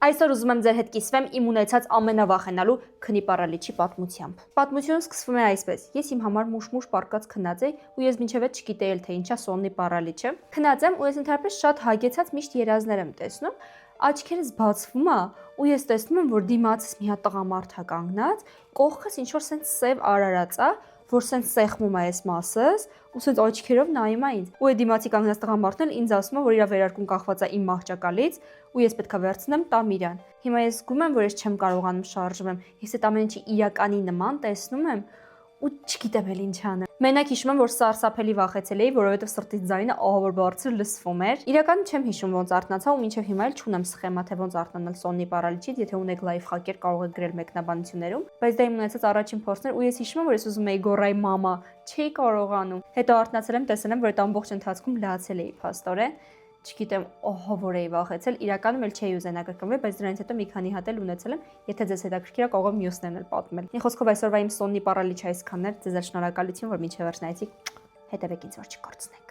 Այսօր ուզում եմ ձեր հետ կիսվեմ իմ ունեցած ամենավախենալու քնի պարալիչի պատմությամբ։ Պատմությունը սկսվում է այսպես. ես իմ համար մուշ-մուշ պառկած քնած էի ու ես մինչև այդ չգիտեի էլ թե ինչա սոննի պարալիչը։ Քնած եմ ու ես ընդհանրապես շատ հագեցած միշտ երազներ եմ տեսնում։ Աչքերս բացվում է ու ես տեսնում եմ, որ դիմացս մի հատ տղամարդ է կանգնած, կողքս ինչ որ սենց սև արարած է, որ սենց սեղմում է այս մասս ու սենց աչքերով նայում է ինձ։ Ու այդ դիմացի կանգնած տղամարդն էլ ինձ ասում է, որ իր վերարկուն կախված է իմ մահճակալից ու ես պետքա վերցնեմ տամ իրան։ Հիմա ես զգում եմ, որ ես չեմ կարողանում շարժվեմ։ Ես այդ ամեն ինչի իրականի նման տեսնում եմ ու չգիտեմ էլ ինչ անեմ։ Մենակ հիշում եմ, որ սարսափելի վախեցել էի, որովհետև սրտից ձայնը ահավոր բարձր լսվում էր։ Իրականում չեմ հիշում ոնց արթնացա ու մինչև հիմա էլ չունեմ սխեմա, թե ոնց արթնանալ սոննի պարալիչից, եթե ունեք լայվ խակեր կարող եք գրել մեկնաբանություններում, բայց դա իմ ունեցած առաջին փորձն էր ու ես հիշում եմ, որ ես ուզում էի գոռայի մամա, չէի կարողանում։ Հետո արթնացել եմ, տեսել եմ, որ այդ ամբողջ ընթացքում լացել էի փաստորեն։ Չգիտեմ, ահավոր էի վախեցել, իրականում էլ չէի ուզենա կրկնվել, բայց դրանից հետո մի քանի հատ էլ ունեցել եմ, եթե ձեզ հետաքրքիր է, կարող եմ մյուսներն էլ պատմել։ Մի խոսքով այսօրվա իմ սոննի պարալիչը այսքանն էր, ձեզ շնորհակալություն, որ մինչև վերջ նայեցիք, հետևեք ինձ, որ չկորցնեք։